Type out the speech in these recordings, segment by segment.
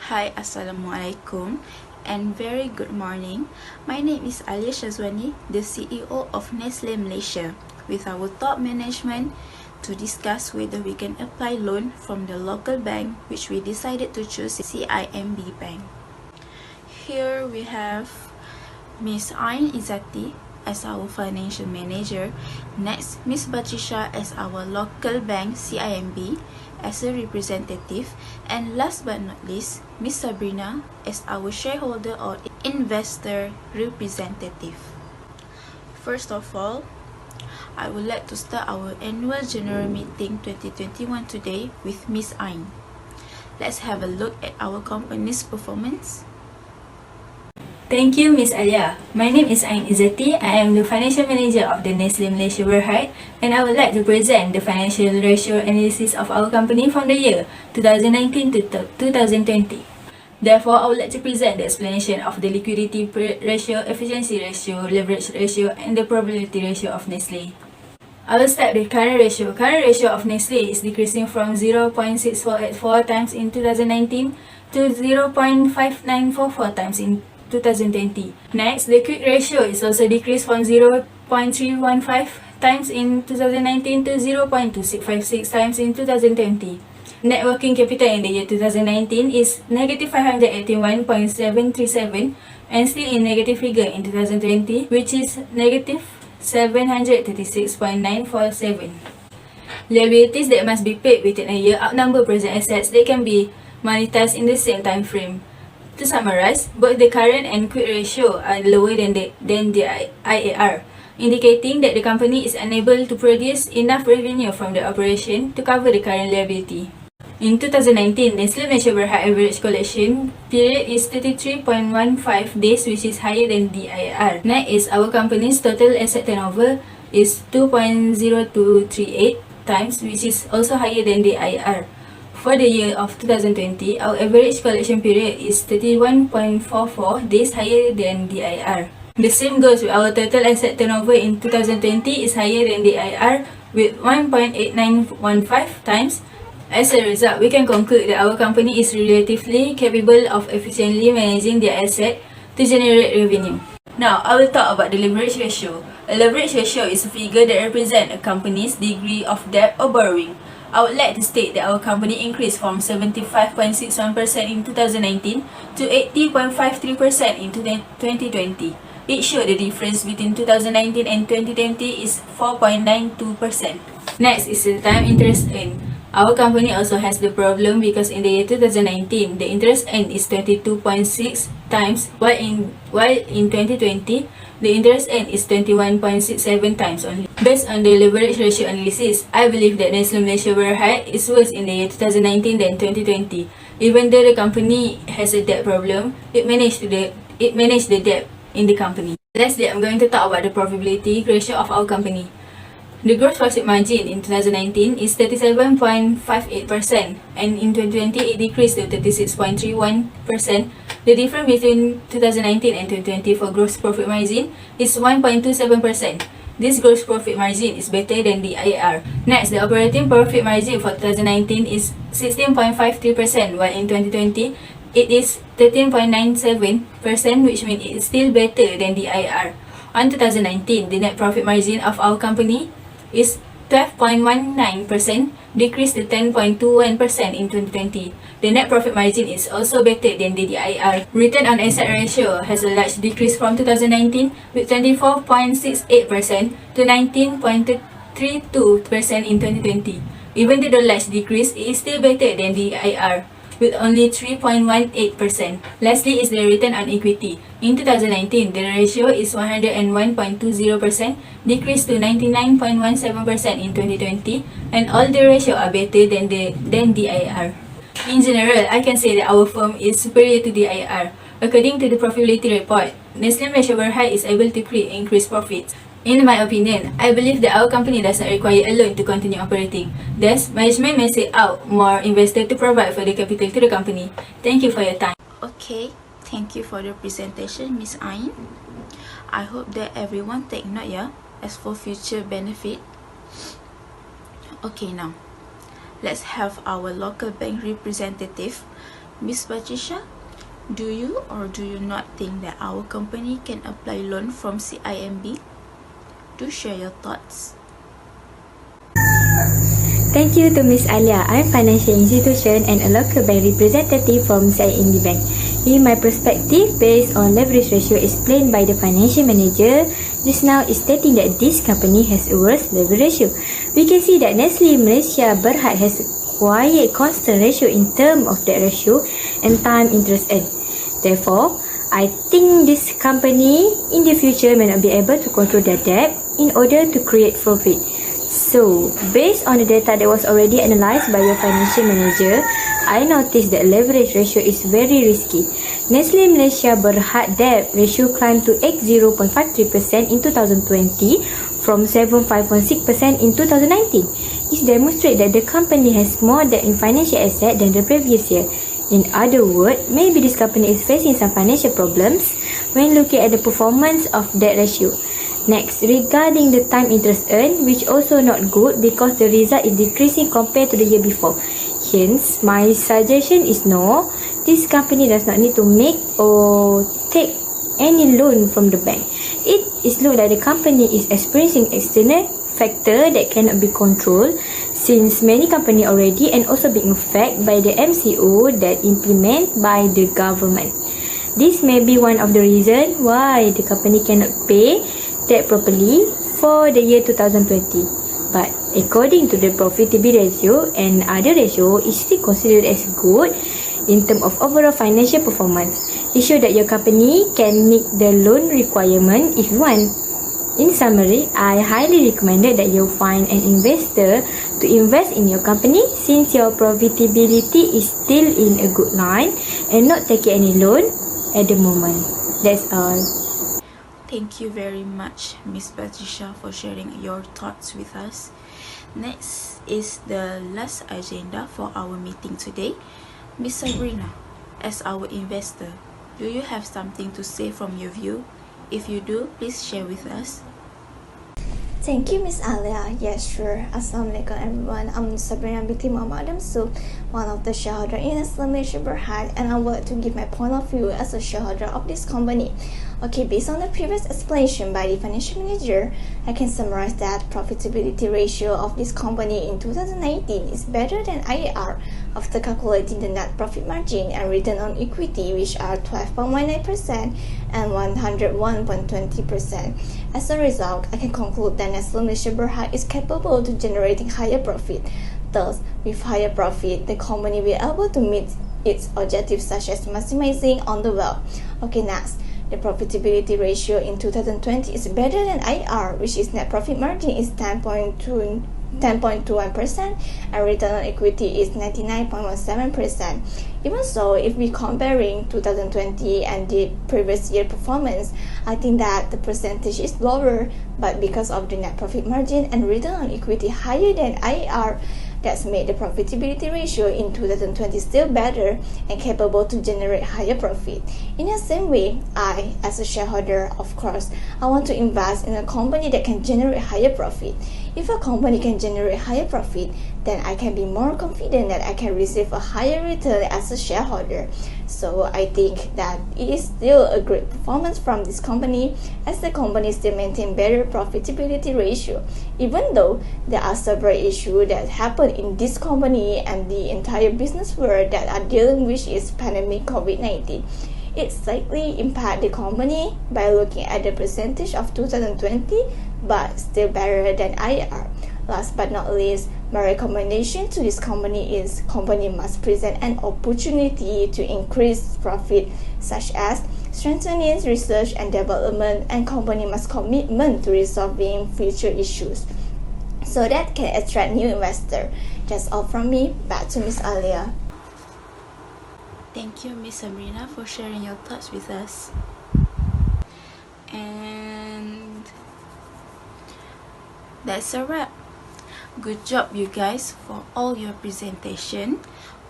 Hi, Assalamualaikum and very good morning. My name is Alia Shazwani, the CEO of Nestle Malaysia, with our top management to discuss whether we can apply loan from the local bank, which we decided to choose CIMB Bank. Here we have Ms. Ain Izzati as our financial manager, next Ms. Batrisha as our local bank CIMB as a representative, and last but not least, Ms. Sabrina as our shareholder or investor representative. First of all, I would like to start our annual general meeting 2021 today with Ms. Ain. Let's have a look at our company's performance. Thank you, Ms. Alia. My name is Ain Izzati. I am the financial manager of the Nestle Malaysia Berhad, and I would like to present the financial ratio analysis of our company from the year 2019 to 2020. Therefore, I would like to present the explanation of the liquidity ratio, efficiency ratio, leverage ratio, and the probability ratio of Nestle. I will start with current ratio. Current ratio of Nestle is decreasing from 0.6484 times in 2019 to 0.5944 times in 2020. Next, the quick ratio is also decreased from 0.315 times in 2019 to 0.2656 times in 2020. Net working capital in the year 2019 is negative 581.737 and still in negative figure in 2020, which is negative 736.947. Liabilities that must be paid within a year outnumber present assets that can be monetized in the same time frame. To summarize, both the current and quick ratio are lower than the IAR, indicating that the company is unable to produce enough revenue from the operation to cover the current liability. In 2019, Nestle Malaysia Berhad average collection period is 33.15 days, which is higher than the IAR. Next is our company's total asset turnover is 2.0238 times, which is also higher than the IAR. For the year of 2020, our average collection period is 31.44 days, higher than the IR. The same goes with our total asset turnover in 2020 is higher than the IR with 1.8915 times. As a result, we can conclude that our company is relatively capable of efficiently managing their asset to generate revenue. Now, I will talk about the leverage ratio. A leverage ratio is a figure that represents a company's degree of debt or borrowing. I would like to state that our company increased from 75.61% in 2019 to 80.53% in 2020. It showed the difference between 2019 and 2020 is 4.92%. Next is the time interest earned. Our company also has the problem because in the year 2019, the interest earned is 22.6 times, while in 2020, the interest earned is 21.67 times only. Based on the leverage ratio analysis, I believe that Nestle Malaysia Berhad is worse in the year 2019 than 2020. Even though the company has a debt problem, it managed the debt in the company. Lastly, I'm going to talk about the profitability ratio of our company. The gross profit margin in 2019 is 37.58% and in 2020 it decreased to 36.31%. The difference between 2019 and 2020 for gross profit margin is 1.27%. This gross profit margin is better than the IAR. Next, the operating profit margin for 2019 is 16.53%, while in 2020 it is 13.97%, which means it is still better than the IAR. On 2019, the net profit margin of our company is 12.19%, decreased to 10.21% in 2020. The net profit margin is also better than the IAR. Return on asset ratio has a large decrease from 2019 with 24.68% to 19.32% in 2020. Even though the large decrease, it is still better than the IAR with only 3.18%. Lastly is the return on equity. In 2019, the ratio is 101.20%, decreased to 99.17% in 2020, and all the ratio are better than the IAR. In general, I can say that our firm is superior to the IAR. According to the profitability report, Nestle Malaysia Berhad is able to create increased profits. In my opinion, I believe that our company does not require a loan to continue operating. Thus, management may seek out more investors to provide for the capital to the company. Thank you for your time. Okay, thank you for the presentation, Ms. Ain. I hope that everyone take note, as for future benefit. Okay, now let's have our local bank representative Miss Patricia, do you or do you not think that our company can apply loan from CIMB? Do share your thoughts. Thank you to Ms. Alia. I'm financial institution and a local bank representative from CIMB Bank. In my perspective, based on leverage ratio explained by the financial manager, just now is stating that this company has a worse leverage ratio. We can see that Nestle Malaysia Berhad has quite constant ratio in terms of that ratio and time interest earned. Therefore, I think this company in the future may not be able to control their debt in order to create profit. So, based on the data that was already analyzed by your financial manager, I noticed that leverage ratio is very risky. Nestle Malaysia Berhad debt ratio climbed to 80.53% in 2020 from 7.56% in 2019. It demonstrates that the company has more debt in financial asset than the previous year. In other words, maybe this company is facing some financial problems when looking at the performance of debt ratio. Next, regarding the time interest earned, which also not good because the result is decreasing compared to the year before. Hence, my suggestion is no, this company does not need to make or take any loan from the bank. It is looked like the company is experiencing external factor that cannot be controlled since many company already and also being affected by the MCO that implement by the government. This may be one of the reasons why the company cannot pay debt properly for the year 2020. But according to the profitability ratio and other ratio, is still considered as good in terms of overall financial performance. It shows that your company can meet the loan requirement if you want. In summary, I highly recommend that you find an investor to invest in your company since your profitability is still in a good line and not taking any loan at the moment. That's all. Thank you very much, Miss Patricia, for sharing your thoughts with us. Next is the last agenda for our meeting today. Miss Sabrina, as our investor, do you have something to say from your view? If you do, please share with us. Thank you, Miss Alia. Yes, sure. Assalamualaikum, everyone. I'm Sabrina Binti Muhammad Adamsu, one of the shareholders in Nestle Malaysia Berhad, and I would like to give my point of view as a shareholder of this company. Okay, based on the previous explanation by the financial manager, I can summarize that profitability ratio of this company in 2019 is better than IAR after calculating the net profit margin and return on equity, which are 12.19% and 101.20%. As a result, I can conclude that Nestle Malaysia Berhad is capable to generating higher profit. Thus, with higher profit, the company will be able to meet its objectives such as maximizing on the wealth. Okay, next. The profitability ratio in 2020 is better than IR, which is net profit margin is 10.21% and return on equity is 99.17%. Even so, if we comparing 2020 and the previous year performance, I think that the percentage is lower, but because of the net profit margin and return on equity higher than IR, that's made the profitability ratio in 2020 still better and capable to generate higher profit. In the same way, I, as a shareholder, of course, I want to invest in a company that can generate higher profit. If a company can generate higher profit, then I can be more confident that I can receive a higher return as a shareholder. So I think that it is still a great performance from this company as the company still maintain better profitability ratio. Even though there are several issues that happen in this company and the entire business world that are dealing with is pandemic COVID-19. It slightly impact the company by looking at the percentage of 2020, but still better than IR. Last but not least, my recommendation to this company is company must present an opportunity to increase profit, such as strengthening research and development, and company must commitment to resolving future issues so that can attract new investor. That's all from me. Back to Miss Alia. Thank you, Miss Sabrina, for sharing your thoughts with us. And that's a wrap. Good job, you guys, for all your presentation,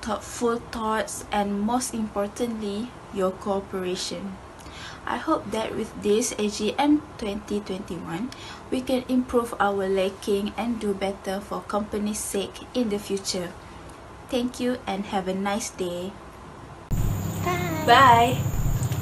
thoughtful thoughts, and most importantly, your cooperation. I hope that with this AGM 2021, we can improve our lacking and do better for company's sake in the future. Thank you and have a nice day. Bye!